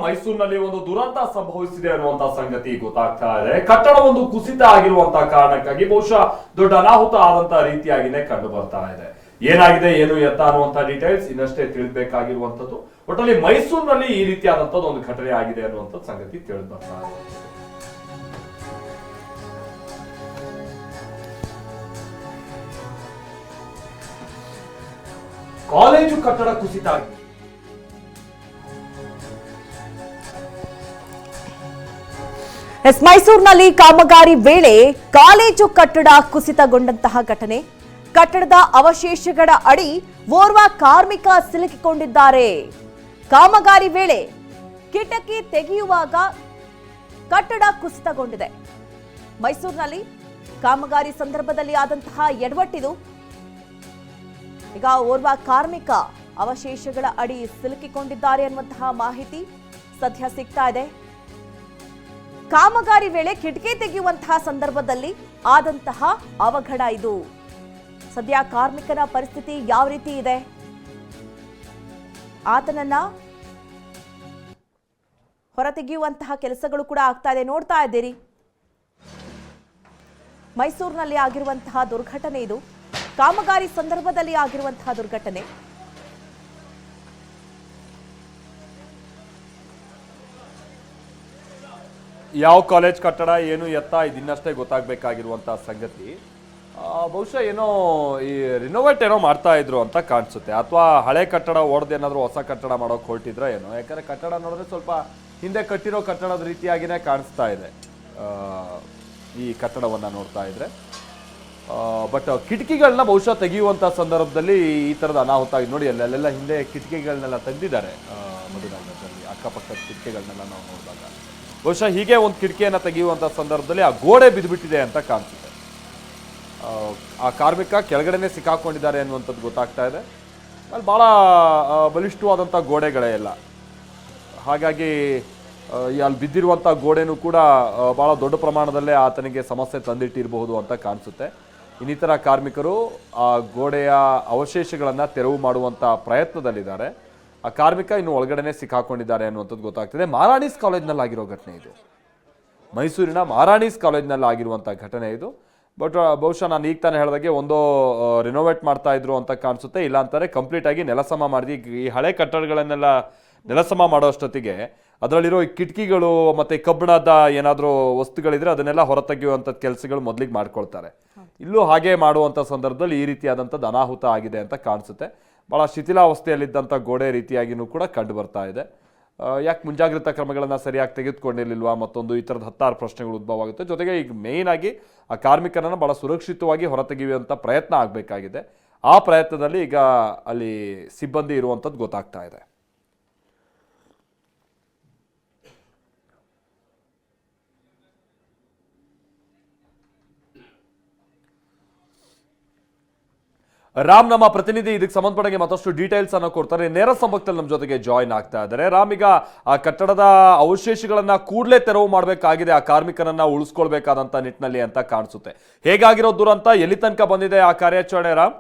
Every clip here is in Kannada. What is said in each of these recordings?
ಮೈಸೂರಿನಲ್ಲಿ ಒಂದು ದುರಂತ ಸಂಭವಿಸಿದೆ ಅನ್ನುವಂತ ಸಂಗತಿ ಗೊತ್ತಾಗ್ತಾ ಇದೆ. ಕಟ್ಟಡ ಒಂದು ಕುಸಿತ ಆಗಿರುವಂತಹ ಕಾರಣಕ್ಕಾಗಿ ಬಹುಶಃ ದೊಡ್ಡ ಅನಾಹುತ ಆದಂತಹ ರೀತಿಯಾಗಿನೇ ಕಂಡು ಬರ್ತಾ ಇದೆ. ಏನಾಗಿದೆ ಏನು ಎತ್ತ ಅನ್ನುವಂತ ಡೀಟೇಲ್ಸ್ ಇನ್ನಷ್ಟೇ ತಿಳಿಸಬೇಕಾಗಿರುವಂತದ್ದು. ಒಟ್ಟಲ್ಲಿ ಮೈಸೂರಿನಲ್ಲಿ ಈ ರೀತಿಯಾದಂತದ್ದು ಒಂದು ಘಟನೆ ಆಗಿದೆ ಅನ್ನುವಂತ ಸಂಗತಿ ತಿಳಿದು ಬರ್ತಾ ಇದೆ. ಕಾಲೇಜು ಕಟ್ಟಡ ಕುಸಿತ ಆಗಿದೆ. ಮೈಸೂರಿನಲ್ಲಿ ಕಾಮಗಾರಿ ವೇಳೆ ಕಾಲೇಜು ಕಟ್ಟಡ ಕುಸಿತಗೊಂಡಂತಹ ಘಟನೆ. ಕಟ್ಟಡದ ಅವಶೇಷಗಳ ಅಡಿ ಓರ್ವ ಕಾರ್ಮಿಕ ಸಿಲುಕಿಕೊಂಡಿದ್ದಾರೆ. ಕಾಮಗಾರಿ ವೇಳೆ ಕಿಟಕಿ ತೆಗೆಯುವಾಗ ಕಟ್ಟಡ ಕುಸಿತಗೊಂಡಿದೆ. ಮೈಸೂರಿನಲ್ಲಿ ಕಾಮಗಾರಿ ಸಂದರ್ಭದಲ್ಲಿ ಆದಂತಹ ಎಡವಟ್ಟಿದು. ಈಗ ಓರ್ವ ಕಾರ್ಮಿಕ ಅವಶೇಷಗಳ ಅಡಿ ಸಿಲುಕಿಕೊಂಡಿದ್ದಾರೆ ಅನ್ನುವಂತಹ ಮಾಹಿತಿ ಸದ್ಯ ಸಿಗ್ತಾ ಇದೆ. ಕಾಮಗಾರಿ ವೇಳೆ ಕಿಟಕಿ ತೆಗೆಯುವಂತಹ ಸಂದರ್ಭದಲ್ಲಿ ಆದಂತಹ ಅವಘಡ ಇದು. ಸದ್ಯ ಕಾರ್ಮಿಕನ ಪರಿಸ್ಥಿತಿ ಯಾವ ರೀತಿ ಇದೆ, ಆತನನ್ನ ಹೊರತೆಗೆಯುವಂತಹ ಕೆಲಸಗಳು ಕೂಡ ಆಗ್ತಾ ಇದೆ, ನೋಡ್ತಾ ಇದ್ದೀರಿ. ಮೈಸೂರಿನಲ್ಲಿ ಆಗಿರುವಂತಹ ದುರ್ಘಟನೆ ಇದು. ಕಾಮಗಾರಿ ಸಂದರ್ಭದಲ್ಲಿ ಆಗಿರುವಂತಹ ದುರ್ಘಟನೆ. ಯಾವ ಕಾಲೇಜ್ ಕಟ್ಟಡ ಏನು ಎತ್ತ ಇದನ್ನಷ್ಟೇ ಗೊತ್ತಾಗಬೇಕಾಗಿರುವಂತಹ ಸಂಗತಿ. ಬಹುಶಃ ಏನೋ ಈ ರಿನೋವೇಟ್ ಏನೋ ಮಾಡ್ತಾ ಇದ್ರು ಅಂತ ಕಾಣಿಸುತ್ತೆ, ಅಥವಾ ಹಳೆ ಕಟ್ಟಡ ಒಡೆದು ಏನಾದ್ರು ಹೊಸ ಕಟ್ಟಡ ಮಾಡೋಕೆ ಹೊರಟಿದ್ರ ಏನೋ. ಯಾಕಂದ್ರೆ ಕಟ್ಟಡ ನೋಡಿದ್ರೆ ಸ್ವಲ್ಪ ಹಿಂದೆ ಕಟ್ಟಿರೋ ಕಟ್ಟಡದ ರೀತಿಯಾಗಿನೇ ಕಾಣಿಸ್ತಾ ಇದೆ ಈ ಕಟ್ಟಡವನ್ನ ನೋಡ್ತಾ ಇದ್ರೆ. ಬಟ್ ಕಿಟಕಿಗಳನ್ನ ಬಹುಶಃ ತೆಗೆಯುವಂತ ಸಂದರ್ಭದಲ್ಲಿ ಈ ತರದ ಅನಾಹುತ ಆಗಿದೆ. ನೋಡಿ ಅಲ್ಲೆಲ್ಲ ಹಿಂದೆ ಕಿಟಕಿಗಳನ್ನೆಲ್ಲ ತೆಗೆದಿದ್ದಾರೆ ಮಧುನಗರದಲ್ಲಿ. ಅಕ್ಕಪಕ್ಕದ ಕಿಟಕಿಗಳನ್ನೆಲ್ಲ ನಾವು ನೋಡಿದಾಗ ಬಹುಶಃ ಹೀಗೆ ಒಂದು ಕಿಟಕಿಯನ್ನು ತೆಗೆಯುವಂಥ ಸಂದರ್ಭದಲ್ಲಿ ಆ ಗೋಡೆ ಬಿದ್ದುಬಿಟ್ಟಿದೆ ಅಂತ ಕಾಣಿಸುತ್ತೆ. ಆ ಕಾರ್ಮಿಕ ಕೆಳಗಡೆನೆ ಸಿಕ್ಕಾಕೊಂಡಿದ್ದಾರೆ ಅನ್ನುವಂಥದ್ದು ಗೊತ್ತಾಗ್ತಾ ಇದೆ. ಅಲ್ಲಿ ಭಾಳ ಬಲಿಷ್ಠವಾದಂಥ ಗೋಡೆಗಳೇ ಎಲ್ಲ. ಹಾಗಾಗಿ ಅಲ್ಲಿ ಬಿದ್ದಿರುವಂಥ ಗೋಡೆನೂ ಕೂಡ ಭಾಳ ದೊಡ್ಡ ಪ್ರಮಾಣದಲ್ಲೇ ಆತನಿಗೆ ಸಮಸ್ಯೆ ತಂದಿಟ್ಟಿರಬಹುದು ಅಂತ ಕಾಣಿಸುತ್ತೆ. ಇನ್ನಿತರ ಕಾರ್ಮಿಕರು ಆ ಗೋಡೆಯ ಅವಶೇಷಗಳನ್ನು ತೆರವು ಮಾಡುವಂಥ ಪ್ರಯತ್ನದಲ್ಲಿದ್ದಾರೆ. ಆ ಕಾರ್ಮಿಕ ಇನ್ನು ಒಳಗಡೆನೆ ಸಿಕ್ಕಾಕೊಂಡಿದ್ದಾರೆ ಅನ್ನುವಂಥದ್ದು ಗೊತ್ತಾಗ್ತಿದೆ. ಮಾರಾಣಿಸ್ ಕಾಲೇಜ್ನಲ್ಲಿ ಆಗಿರೋ ಘಟನೆ ಇದು. ಮೈಸೂರಿನ ಮಾರಾಣಿಸ್ ಕಾಲೇಜ್ನಲ್ಲಿ ಆಗಿರುವಂಥ ಘಟನೆ ಇದು. ಬಟ್ ಬಹುಶಃ ನಾನು ಈಗ ತಾನೇ ಹೇಳಿದಾಗೆ ಒಂದೋ ರಿನೋವೇಟ್ ಮಾಡ್ತಾ ಇದ್ರು ಅಂತ ಕಾಣಿಸುತ್ತೆ, ಇಲ್ಲ ಅಂತಾರೆ ಕಂಪ್ಲೀಟ್ ಆಗಿ ನೆಲಸಮ ಮಾಡಿದಿ. ಈ ಹಳೆ ಕಟ್ಟಡಗಳನ್ನೆಲ್ಲ ನೆಲಸಮ ಮಾಡೋ ಅಷ್ಟೊತ್ತಿಗೆ ಅದರಲ್ಲಿರೋ ಈ ಕಿಟಕಿಗಳು ಮತ್ತು ಕಬ್ಬಿಣದ ಏನಾದರೂ ವಸ್ತುಗಳಿದ್ರೆ ಅದನ್ನೆಲ್ಲ ಹೊರತೆಗೆಯುವಂಥದ್ದು ಕೆಲಸಗಳು ಮೊದಲಿಗೆ ಮಾಡ್ಕೊಳ್ತಾರೆ. ಇಲ್ಲೂ ಹಾಗೆ ಮಾಡುವಂಥ ಸಂದರ್ಭದಲ್ಲಿ ಈ ರೀತಿಯಾದಂಥದ್ದು ಅನಾಹುತ ಆಗಿದೆ ಅಂತ ಕಾಣಿಸುತ್ತೆ. ಭಾಳ ಶಿಥಿಲಾವಸ್ಥೆಯಲ್ಲಿದ್ದಂಥ ಗೋಡೆ ರೀತಿಯಾಗಿಯೂ ಕೂಡ ಕಂಡು ಬರ್ತಾ ಇದೆ. ಯಾಕೆ ಮುಂಜಾಗ್ರತಾ ಕ್ರಮಗಳನ್ನು ಸರಿಯಾಗಿ ತೆಗೆದುಕೊಂಡಿರಲಿಲ್ವಾ, ಮತ್ತೊಂದು ಈ ಥರದ 10 ಪ್ರಶ್ನೆಗಳು ಉದ್ಭವ ಆಗುತ್ತೆ. ಜೊತೆಗೆ ಈಗ ಮೇಯ್ನ್ ಆಗಿ ಆ ಕಾರ್ಮಿಕರನ್ನು ಭಾಳ ಸುರಕ್ಷಿತವಾಗಿ ಹೊರತೆಗೆಯುವಂಥ ಪ್ರಯತ್ನ ಆಗಬೇಕಾಗಿದೆ. ಆ ಪ್ರಯತ್ನದಲ್ಲಿ ಈಗ ಅಲ್ಲಿ ಸಿಬ್ಬಂದಿ ಇರುವಂಥದ್ದು ಗೊತ್ತಾಗ್ತಾ ಇದೆ. ರಾಮ್ ನಮ್ಮ ಪ್ರತಿನಿಧಿ ಇದಕ್ಕೆ ಸಂಬಂಧಪಟ್ಟಂಗೆ ಮತ್ತಷ್ಟು ಡೀಟೇಲ್ಸ್ ಅನ್ನು ಕೊಡ್ತಾರೆ. ನೇರ ಸಂಪರ್ಕದಲ್ಲಿ ನಮ್ಮ ಜೊತೆಗೆ ಜಾಯಿನ್ ಆಗ್ತಾ ಇದ್ದಾರೆ. ರಾಮ್, ಈಗ ಆ ಕಟ್ಟಡದ ಅವಶೇಷಗಳನ್ನ ಕೂಡಲೇ ತೆರವು ಮಾಡಬೇಕಾಗಿದೆ ಆ ಕಾರ್ಮಿಕರನ್ನ ಉಳಿಸ್ಕೊಳ್ಬೇಕಾದಂತ ನಿಟ್ಟಿನಲ್ಲಿ ಅಂತ ಕಾಣಿಸುತ್ತೆ. ಹೇಗಾಗಿರೋ ದುರಂತ, ಎಲ್ಲಿ ತನಕ ಬಂದಿದೆ ಆ ಕಾರ್ಯಾಚರಣೆ ರಾಮ್?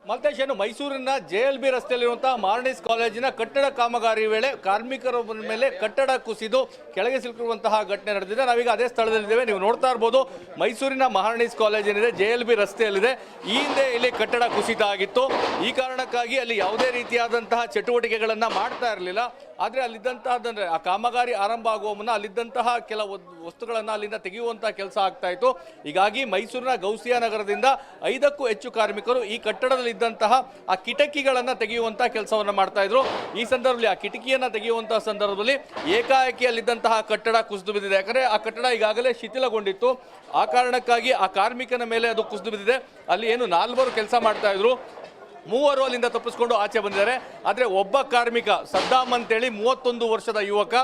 ಮಲ್ತೇಶ್, ಮೈಸೂರಿನ JLB ರಸ್ತೆಯಲ್ಲಿರುವಂತಹ ಮಾರ್ನಿಸ್ ಕಾಲೇಜಿನ ಕಟ್ಟಡ ಕಾಮಗಾರಿ ವೇಳೆ ಕಾರ್ಮಿಕರ ಮೇಲೆ ಕಟ್ಟಡ ಕುಸಿದು ಕೆಳಗೆ ಸಿಲುಕಿರುವಂತಹ ಘಟನೆ ನಡೆದಿದೆ. ನಾವೀಗ ಅದೇ ಸ್ಥಳದಲ್ಲಿದ್ದೇವೆ. ನೀವು ನೋಡ್ತಾ ಇರಬಹುದು, ಮೈಸೂರಿನ ಮಹಾರಾಣೀಸ್ ಕಾಲೇಜ್ ಏನಿದೆ JLB ರಸ್ತೆಯಲ್ಲಿದೆ. ಈ ಹಿಂದೆ ಇಲ್ಲಿ ಕಟ್ಟಡ ಕುಸಿತ ಆಗಿತ್ತು. ಈ ಕಾರಣಕ್ಕಾಗಿ ಅಲ್ಲಿ ಯಾವುದೇ ರೀತಿಯಾದಂತಹ ಚಟುವಟಿಕೆಗಳನ್ನ ಮಾಡ್ತಾ ಇರಲಿಲ್ಲ. ಆದರೆ ಅಲ್ಲಿದ್ದಂತಹ ಆ ಕಾಮಗಾರಿ ಆರಂಭ ಆಗುವ ಮುನ್ನ ಅಲ್ಲಿದ್ದಂತಹ ಕೆಲ ವಸ್ತುಗಳನ್ನು ಅಲ್ಲಿಂದ ತೆಗೆಯುವಂತಹ ಕೆಲಸ ಆಗ್ತಾ ಇತ್ತು. ಹೀಗಾಗಿ ಮೈಸೂರಿನ ಗೌಸಿಯಾ ನಗರದಿಂದ 5ಕ್ಕೂ ಹೆಚ್ಚು ಕಾರ್ಮಿಕರು ಈ ಕಟ್ಟಡದಲ್ಲಿ ಇದ್ದಂತಹ ಆ ಕಿಟಕಿಗಳನ್ನ ತೆಗೆಯುವಂತಹ ಕೆಲಸವನ್ನ ಮಾಡ್ತಾ ಇದ್ರು. ಈ ಸಂದರ್ಭದಲ್ಲಿ ಆ ಕಿಟಕಿಯನ್ನ ತೆಗೆಯುವಂತಹ ಸಂದರ್ಭದಲ್ಲಿ ಏಕಾಏಕಿ ಅಲ್ಲಿದ್ದಂತಹ ಕಟ್ಟಡ ಕುಸಿದು ಬಿದ್ದಿದೆ. ಯಾಕಂದ್ರೆ ಆ ಕಟ್ಟಡ ಈಗಾಗಲೇ ಶಿಥಿಲಗೊಂಡಿತ್ತು. ಆ ಕಾರಣಕ್ಕಾಗಿ ಆ ಕಾರ್ಮಿಕನ ಮೇಲೆ ಅದು ಕುಸಿದು ಬಿದ್ದಿದೆ. ಅಲ್ಲಿ ಏನು 4 ಕೆಲಸ ಮಾಡ್ತಾ ಇದ್ರು, 3 ಅಲ್ಲಿಂದ ತಪ್ಪಿಸ್ಕೊಂಡು ಆಚೆ ಬಂದಿದ್ದಾರೆ. ಆದರೆ ಒಬ್ಬ ಕಾರ್ಮಿಕ ಸದ್ದಾಮ್ ಅಂತೇಳಿ 31 ವರ್ಷದ ಯುವಕ,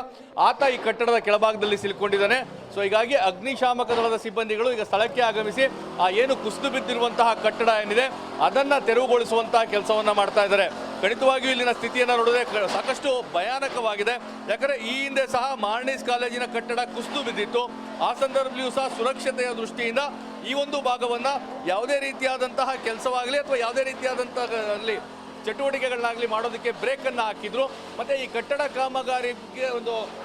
ಆತ ಈ ಕಟ್ಟಡದ ಕೆಳಭಾಗದಲ್ಲಿ ಸಿಲುಕೊಂಡಿದ್ದಾನೆ. ಸೊ ಹೀಗಾಗಿ ಅಗ್ನಿಶಾಮಕ ದಳದ ಸಿಬ್ಬಂದಿಗಳು ಈಗ ಸ್ಥಳಕ್ಕೆ ಆಗಮಿಸಿ ಆ ಏನು ಕುಸಿದು ಬಿದ್ದಿರುವಂತಹ ಕಟ್ಟಡ ಏನಿದೆ ಅದನ್ನ ತೆರವುಗೊಳಿಸುವಂತಹ ಕೆಲಸವನ್ನ ಮಾಡ್ತಾ ಇದ್ದಾರೆ. ಖಂಡಿತವಾಗಿಯೂ ಇಲ್ಲಿನ ಸ್ಥಿತಿಯನ್ನು ನೋಡಿದ್ರೆ ಸಾಕಷ್ಟು ಭಯಾನಕವಾಗಿದೆ. ಯಾಕಂದರೆ ಈ ಹಿಂದೆ ಸಹ ಮಾರ್ನಿಸ್ ಕಾಲೇಜಿನ ಕಟ್ಟಡ ಕುಸಿದು ಬಿದ್ದಿತ್ತು. ಆ ಸಂದರ್ಭದಲ್ಲಿಯೂ ಸಹ ಸುರಕ್ಷತೆಯ ದೃಷ್ಟಿಯಿಂದ ಈ ಒಂದು ಭಾಗವನ್ನು ಯಾವುದೇ ರೀತಿಯಾದಂತಹ ಕೆಲಸವಾಗಲಿ ಅಥವಾ ಯಾವುದೇ ರೀತಿಯಾದಂತಹ ಅಲ್ಲಿ ಚಟುವಟಿಕೆಗಳನ್ನಾಗಲಿ ಮಾಡೋದಕ್ಕೆ ಬ್ರೇಕ್ ಅನ್ನು ಹಾಕಿದ್ರು. ಮತ್ತೆ ಈ ಕಟ್ಟಡ ಕಾಮಗಾರಿಗೆ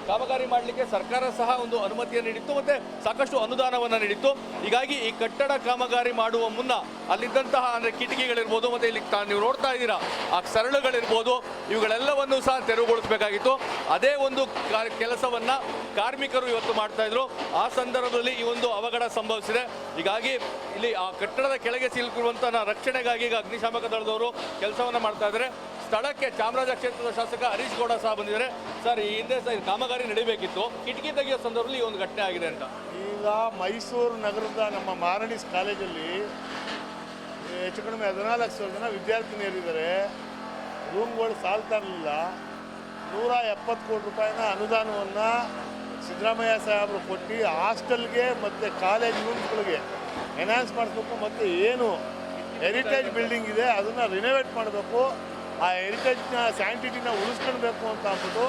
ಕಾಮಗಾರಿ ಮಾಡಲಿಕ್ಕೆ ಸರ್ಕಾರ ಸಹ ಒಂದು ಅನುಮತಿಯನ್ನು ನೀಡಿತ್ತು, ಮತ್ತೆ ಸಾಕಷ್ಟು ಅನುದಾನವನ್ನು ನೀಡಿತ್ತು. ಹೀಗಾಗಿ ಈ ಕಟ್ಟಡ ಕಾಮಗಾರಿ ಮಾಡುವ ಮುನ್ನ ಅಲ್ಲಿದ್ದಂತಹ ಅಂದ್ರೆ ಕಿಟಕಿಗಳಿರ್ಬೋದು, ಮತ್ತೆ ಇಲ್ಲಿ ನೀವು ನೋಡ್ತಾ ಇದ್ದೀರಾ ಆ ಸರಳುಗಳಿರ್ಬೋದು, ಇವುಗಳೆಲ್ಲವನ್ನು ಸಹ ತೆರವುಗೊಳಿಸಬೇಕಾಗಿತ್ತು. ಅದೇ ಒಂದು ಕೆಲಸವನ್ನ ಕಾರ್ಮಿಕರು ಇವತ್ತು ಮಾಡ್ತಾ ಇದ್ರು. ಆ ಸಂದರ್ಭದಲ್ಲಿ ಈ ಒಂದು ಅವಘಡ ಸಂಭವಿಸಿದೆ. ಹೀಗಾಗಿ ಇಲ್ಲಿ ಆ ಕಟ್ಟಡದ ಕೆಳಗೆ ಸಿಲುಕಿರುವಂತಹ ರಕ್ಷಣೆಗಾಗಿ ಈಗ ಅಗ್ನಿಶಾಮಕ ದಳದವರು ಕೆಲಸವನ್ನ ಮಾಡ್ತಾ ಇದ್ದಾರೆ. ಸ್ಥಳಕ್ಕೆ ಚಾಮರಾಜ ಕ್ಷೇತ್ರದ ಶಾಸಕ ಹರೀಶ್ ಗೌಡ ಸಹ ಬಂದಿದ್ದಾರೆ. ಸರ್, ಈ ಹಿಂದೆ ಸಹ ಕಾಮಗಾರಿ ನಡೀಬೇಕಿತ್ತು, ಕಿಟಕಿ ತೆಗೆಯೋ ಸಂದರ್ಭದಲ್ಲಿ ಈ ಒಂದು ಘಟನೆ ಆಗಿದೆ ಅಂತ. ಈಗ ಮೈಸೂರು ನಗರದ ನಮ್ಮ ಮಾರಣಿಸ್ ಕಾಲೇಜಲ್ಲಿ ಹೆಚ್ಚು ಕಡಿಮೆ 14,000 ಜನ ವಿದ್ಯಾರ್ಥಿನಿಯರಿದ್ದಾರೆ. ರೂಮ್ಗಳು ಸಾಲ್ತಾ ಇರಲಿಲ್ಲ. 170 ಕೋಟಿ ರೂಪಾಯಿನ ಅನುದಾನವನ್ನು ಸಿದ್ದರಾಮಯ್ಯ ಸಾಹೇಬರು ಕೊಟ್ಟು ಹಾಸ್ಟೆಲ್ಗೆ ಮತ್ತು ಕಾಲೇಜ್ ರೂಮ್ಸ್ಗಳಿಗೆ ಎನ್ಹಾನ್ಸ್ ಮಾಡಿಸ್ಬೇಕು. ಮತ್ತು ಏನು ಹೆರಿಟೇಜ್ ಬಿಲ್ಡಿಂಗ್ ಇದೆ ಅದನ್ನು ರಿನೋವೇಟ್ ಮಾಡಬೇಕು, ಆ ಹೆರಿಟೇಜ್ನ ಸ್ಯಾಂಟಿಟಿನ ಉಳಿಸ್ಕೊಳ್ಬೇಕು ಅಂತ ಅಂದ್ಬಿಟ್ಟು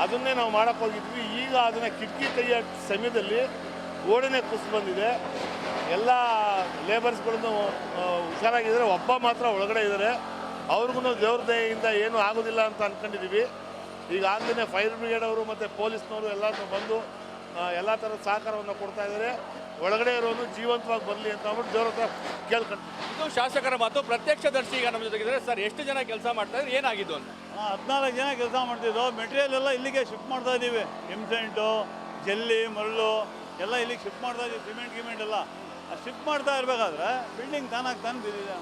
ಅದನ್ನೇ ನಾವು ಮಾಡೋಕ್ಕೆ ಹೋಗಿದ್ವಿ. ಈಗ ಅದನ್ನು ಕಿಟಕಿ ತೆಗೆಯೋ ಸಮಯದಲ್ಲಿ ಗೋಡೆನೇ ಕುಸಿದು ಬಂದಿದೆ. ಎಲ್ಲ ಲೇಬರ್ಸ್ಗಳನ್ನು ಹುಷಾರಾಗಿದ್ದಾರೆ, ಒಬ್ಬ ಮಾತ್ರ ಒಳಗಡೆ ಇದ್ದಾರೆ. ಅವ್ರಿಗೂ ದೇವ್ರ ದಯೆಯಿಂದ ಏನೂ ಆಗೋದಿಲ್ಲ ಅಂತ ಅಂದ್ಕೊಂಡಿದ್ದೀವಿ. ಈಗಾಗಲೇ ಫೈರ್ ಬ್ರಿಗೇಡ್ ಅವರು ಮತ್ತು ಪೊಲೀಸ್ನವರು ಎಲ್ಲರೂ ಬಂದು ಎಲ್ಲ ಥರದ ಸಹಕಾರವನ್ನು ಕೊಡ್ತಾ ಇದ್ದಾರೆ. ಒಳಗಡೆ ಇರೋನು ಜೀವಂತವಾಗಿ ಬರಲಿ ಅಂತ ಅಂದ್ಬಿಟ್ಟು ದೇವ್ರ ಹತ್ರ ಕೇಳ್ಕೊಂಡು. ಇದು ಶಾಸಕರ ಮಾತು. ಪ್ರತ್ಯಕ್ಷದರ್ಶಿ ಈಗ ನಮ್ಮ ಜೊತೆಗಿದ್ದಾರೆ. ಸರ್, ಎಷ್ಟು ಜನ ಕೆಲಸ ಮಾಡ್ತಾ ಇದ್ದಾರೆ, ಏನಾಗಿದ್ದು ಅಂತ? 14 ಜನ ಕೆಲಸ ಮಾಡ್ತಿದ್ದೋ. ಮೆಟೀರಿಯಲ್ ಎಲ್ಲ ಇಲ್ಲಿಗೆ ಶಿಫ್ಟ್ ಮಾಡ್ತಾ ಇದ್ದೀವಿ. ಸಿಮೆಂಟು, ಜಲ್ಲಿ, ಮರಳು ಎಲ್ಲ ಇಲ್ಲಿಗೆ ಶಿಫ್ಟ್ ಮಾಡ್ತಾ ಇದ್ದೀವಿ. ಸಿಮೆಂಟ್ ಎಲ್ಲ ಶಿಫ್ಟ್ ಮಾಡ್ತಾ ಇರಬೇಕಾದ್ರೆ ಬಿಲ್ಡಿಂಗ್ ತಾನಾಗಿ ತಾನು ಬಿದ್ದಿದೆ.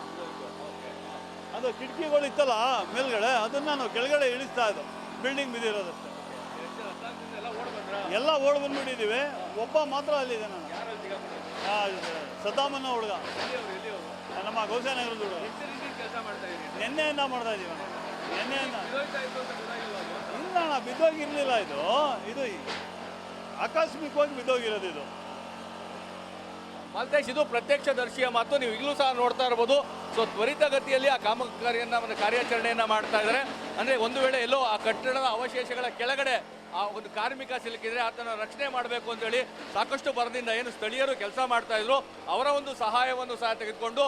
ಅದು ಕಿಟಕಿಗಳು ಇತ್ತಲ್ಲ ಮೇಲ್ಗಡೆ, ಅದನ್ನು ನಾವು ಕೆಳಗಡೆ ಇಳಿಸ್ತಾ ಇದ್ದೋ. ಬಿಲ್ಡಿಂಗ್ ಬಿದ್ದಿರೋದಷ್ಟೇ. ಎಲ್ಲ ಓಡ್ ಬಂದ್ಬಿಟ್ಟಿದ್ದೀವಿ. ಒಬ್ಬ ಮಾತ್ರ ಅಲ್ಲಿದೆ. ನಾನು ಸದ್ದಾಮನ್ನ ಹುಡುಗ, ನಮ್ಮ ಗೌಶಾನಗರದ ಹುಡುಗ. ನಿನ್ನೆಯಿಂದ ಮಾಡ್ತಾ ಇದ್ದೀವಿ. ನಿನ್ನೆಯಿಂದ ಇಲ್ಲ ಅಣ್ಣ, ಬಿದ್ದೋಗಿರ್ಲಿಲ್ಲ. ಇದು ಆಕಸ್ಮಿಕವಾಗಿ ಬಿದ್ದೋಗಿರೋದು ಇದು. ಮಾಲ್ತೇಶ್, ಇದು ಪ್ರತ್ಯಕ್ಷದರ್ಶಿಯ ಮಾತು. ನೀವು ಈಗಲೂ ಸಹ ನೋಡ್ತಾ ಇರ್ಬೋದು. ಸೊ ತ್ವರಿತಗತಿಯಲ್ಲಿ ಆ ಕಾಮಗಾರಿಯನ್ನ ಒಂದು ಕಾರ್ಯಾಚರಣೆಯನ್ನ ಮಾಡ್ತಾ ಇದ್ದಾರೆ. ಅಂದ್ರೆ ಒಂದು ವೇಳೆ ಎಲ್ಲೋ ಆ ಕಟ್ಟಡದ ಅವಶೇಷಗಳ ಕೆಳಗಡೆ ಆ ಒಂದು ಕಾರ್ಮಿಕ ಸಿಲುಕಿದ್ರೆ ಆತನ ರಕ್ಷಣೆ ಮಾಡಬೇಕು ಅಂತ ಹೇಳಿ ಸಾಕಷ್ಟು ಬರದಿಂದ ಏನು ಸ್ಥಳೀಯರು ಕೆಲಸ ಮಾಡ್ತಾ ಇದ್ರು, ಅವರ ಒಂದು ಸಹಾಯವನ್ನು ಸಹ ತೆಗೆದುಕೊಂಡು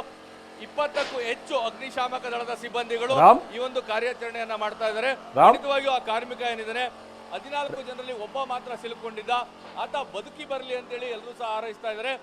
20ಕ್ಕೂ ಹೆಚ್ಚು ಅಗ್ನಿಶಾಮಕ ದಳದ ಸಿಬ್ಬಂದಿಗಳು ಈ ಒಂದು ಕಾರ್ಯಾಚರಣೆಯನ್ನ ಮಾಡ್ತಾ ಇದ್ದಾರೆ. ಖಂಡಿತವಾಗಿಯೂ ಆ ಕಾರ್ಮಿಕ ಏನಿದ್ದಾನೆ 14 ಜನರಲ್ಲಿ ಒಬ್ಬ ಮಾತ್ರ ಸಿಲುಕೊಂಡಿದ್ದ. ಆತ ಬದುಕಿ ಬರಲಿ ಅಂತೇಳಿ ಎಲ್ಲರೂ ಸಹ ಹಾರೈಸ್ತಾ ಇದ್ದಾರೆ.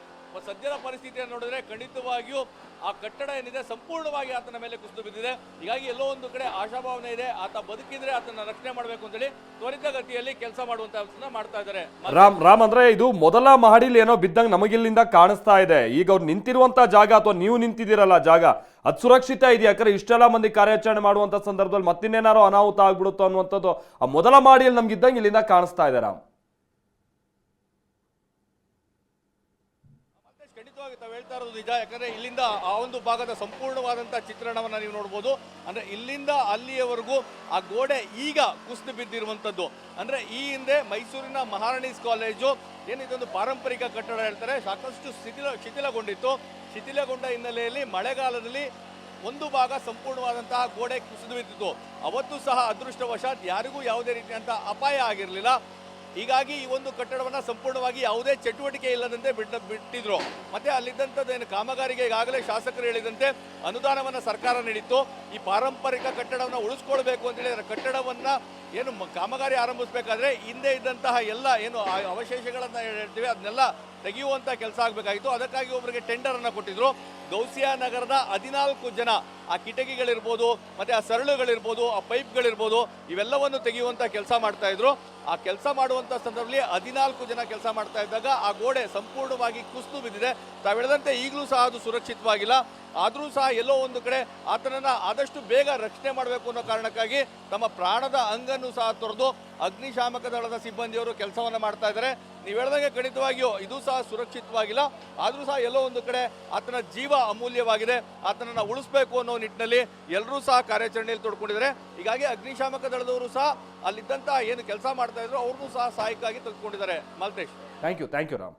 ಸದ್ಯದ ಪರಿಸ್ಥಿತಿಯನ್ನು ನೋಡಿದ್ರೆ ಖಂಡಿತವಾಗಿಯೂ ಆ ಕಟ್ಟಡ ಏನಿದೆ ಸಂಪೂರ್ಣವಾಗಿ ಆತನ ಮೇಲೆ ಕುಸಿದು ಬಿದ್ದಿದೆ. ಹೀಗಾಗಿ ಎಲ್ಲೋ ಒಂದು ಕಡೆ ಆಶಾಭಾವನೆ ಇದೆ, ಆತ ಬದುಕಿದ್ರೆ ಆತನ ರಕ್ಷಣೆ ಮಾಡಬೇಕು ಅಂತೇಳಿ ತ್ವರಿತಗತಿಯಲ್ಲಿ ಕೆಲಸ ಮಾಡುವಂತ ಮಾಡ್ತಾ ಇದ್ದಾರೆ. ರಾಮ್, ಅಂದ್ರೆ ಇದು ಮೊದಲ ಮಹಡಿಲಿ ಏನೋ ಬಿದ್ದಂಗೆ ನಮಗಿಲ್ಲಿಂದ ಕಾಣಿಸ್ತಾ ಇದೆ. ಈಗ ಅವ್ರು ನಿಂತಿರುವಂತ ಜಾಗ ಅಥವಾ ನೀವು ನಿಂತಿದ್ದೀರಲ್ಲ ಜಾಗ, ಅದು ಸುರಕ್ಷಿತ ಇದೆಯಾ? ಯಾಕಂದ್ರೆ ಇಷ್ಟೆಲ್ಲ ಮಂದಿ ಕಾರ್ಯಾಚರಣೆ ಮಾಡುವಂತ ಸಂದರ್ಭದಲ್ಲಿ ಮತ್ತಿನ್ನೇನಾರೋ ಅನಾಹುತ ಆಗ್ಬಿಡುತ್ತೋ ಅನ್ನುವಂಥದ್ದು ಆ ಮೊದಲ ಮಹಡಿಯಲ್ಲಿ ನಮ್ಗಿದ್ದಂಗೆ ಇಲ್ಲಿಂದ ಕಾಣಿಸ್ತಾ ಇದೆ. ರಾಮ್, ಖಂಡಿತವಾಗಿ ತಾವು ಹೇಳ್ತಾ ಇರೋದು ನಿಜ. ಯಾಕಂದ್ರೆ ಇಲ್ಲಿಂದ ಆ ಒಂದು ಭಾಗದ ಸಂಪೂರ್ಣವಾದಂತಹ ಚಿತ್ರಣವನ್ನ ನೀವು ನೋಡ್ಬೋದು. ಅಂದ್ರೆ ಇಲ್ಲಿಂದ ಅಲ್ಲಿಯವರೆಗೂ ಆ ಗೋಡೆ ಈಗ ಕುಸಿದು ಬಿದ್ದಿರುವಂತದ್ದು. ಅಂದ್ರೆ ಈ ಹಿಂದೆ ಮೈಸೂರಿನ ಮಹಾರಾಣೀಸ್ ಕಾಲೇಜು ಏನಿದೊಂದು ಪಾರಂಪರಿಕ ಕಟ್ಟಡ ಹೇಳ್ತಾರೆ, ಸಾಕಷ್ಟು ಶಿಥಿಲಗೊಂಡಿತ್ತು. ಶಿಥಿಲಗೊಂಡ ಹಿನ್ನೆಲೆಯಲ್ಲಿ ಮಳೆಗಾಲದಲ್ಲಿ ಒಂದು ಭಾಗ ಸಂಪೂರ್ಣವಾದಂತಹ ಗೋಡೆ ಕುಸಿದು ಬಿದ್ದಿತ್ತು. ಅವತ್ತು ಸಹ ಅದೃಷ್ಟವಶಾತ್ ಯಾರಿಗೂ ಯಾವುದೇ ರೀತಿಯಂತಹ ಅಪಾಯ ಆಗಿರಲಿಲ್ಲ. ಹೀಗಾಗಿ ಈ ಒಂದು ಕಟ್ಟಡವನ್ನ ಸಂಪೂರ್ಣವಾಗಿ ಯಾವುದೇ ಚಟುವಟಿಕೆ ಇಲ್ಲದಂತೆ ಬಿಟ್ಟಿದ್ರು. ಮತ್ತೆ ಅಲ್ಲಿದ್ದಂಥದ್ದು ಏನು ಕಾಮಗಾರಿಗೆ ಈಗಾಗಲೇ ಶಾಸಕರು ಹೇಳಿದಂತೆ ಅನುದಾನವನ್ನ ಸರ್ಕಾರ ನೀಡಿತ್ತು. ಈ ಪಾರಂಪರಿಕ ಕಟ್ಟಡವನ್ನ ಉಳಿಸ್ಕೊಳ್ಬೇಕು ಅಂತ ಹೇಳಿ ಕಟ್ಟಡವನ್ನ ಏನು ಕಾಮಗಾರಿ ಆರಂಭಿಸಬೇಕಾದ್ರೆ ಹಿಂದೆ ಇದ್ದಂತಹ ಎಲ್ಲ ಏನು ಅವಶೇಷಗಳನ್ನ ಹೇಳ್ತೀವಿ ಅದನ್ನೆಲ್ಲ ತೆಗೆಯುವಂತ ಕೆಲಸ ಆಗಬೇಕಾಗಿತ್ತು. ಅದಕ್ಕಾಗಿ ಒಬ್ಬರಿಗೆ ಟೆಂಡರ್ ಅನ್ನ ಕೊಟ್ಟಿದ್ರು. ಗೌಸಿಯಾ ನಗರದ 14 ಜನ ಆ ಕಿಟಕಿಗಳಿರ್ಬೋದು, ಮತ್ತೆ ಆ ಸರಳುಗಳಿರ್ಬೋದು, ಆ ಪೈಪ್ಗಳಿರ್ಬೋದು, ಇವೆಲ್ಲವನ್ನು ತೆಗೆಯುವಂತ ಕೆಲಸ ಮಾಡ್ತಾ ಇದ್ರು. ಆ ಕೆಲಸ ಮಾಡುವಂತ ಸಂದರ್ಭದಲ್ಲಿ 14 ಜನ ಕೆಲಸ ಮಾಡ್ತಾ ಇದ್ದಾಗ ಆ ಗೋಡೆ ಸಂಪೂರ್ಣವಾಗಿ ಕುಸಿದು ಬಿದ್ದಿದೆ. ತಾವು ಹೇಳಿದಂತೆ ಈಗಲೂ ಸಹ ಅದು ಸುರಕ್ಷಿತವಾಗಿಲ್ಲ. ಆದರೂ ಸಹ ಎಲ್ಲೋ ಒಂದು ಕಡೆ ಆತನನ್ನ ಆದಷ್ಟು ಬೇಗ ರಕ್ಷಣೆ ಮಾಡಬೇಕು ಅನ್ನೋ ಕಾರಣಕ್ಕಾಗಿ ತಮ್ಮ ಪ್ರಾಣದ ಅಂಗನ್ನು ಸಹ ತೊರೆದು ಅಗ್ನಿಶಾಮಕ ದಳದ ಸಿಬ್ಬಂದಿಯವರು ಕೆಲಸವನ್ನ ಮಾಡ್ತಾ ಇದ್ದಾರೆ. ನೀವು ಹೇಳಿದಂಗೆ ಖಂಡಿತವಾಗಿಯೂ ಇದು ಸಹ ಸುರಕ್ಷಿತವಾಗಿಲ್ಲ. ಆದರೂ ಸಹ ಎಲ್ಲೋ ಒಂದು ಕಡೆ ಆತನ ಜೀವ ಅಮೂಲ್ಯವಾಗಿದೆ. ಆತನನ್ನ ಉಳಿಸಬೇಕು ಅನ್ನೋ ನಿಟ್ಟಿನಲ್ಲಿ ಎಲ್ಲರೂ ಸಹ ಕಾರ್ಯಾಚರಣೆಯಲ್ಲಿ ತೊಡ್ಕೊಂಡಿದ್ದಾರೆ. ಹೀಗಾಗಿ ಅಗ್ನಿಶಾಮಕ ದಳದವರು ಸಹ ಅಲ್ಲಿದ್ದಂತಹ ಏನು ಕೆಲಸ ಮಾಡ್ತಾ ಇದ್ರು ಅವ್ರನ್ನೂ ಸಹ ಸಹಾಯಕ್ಕಾಗಿ ತೆಗೆದುಕೊಂಡಿದ್ದಾರೆ. Maltesh, thank you Ram.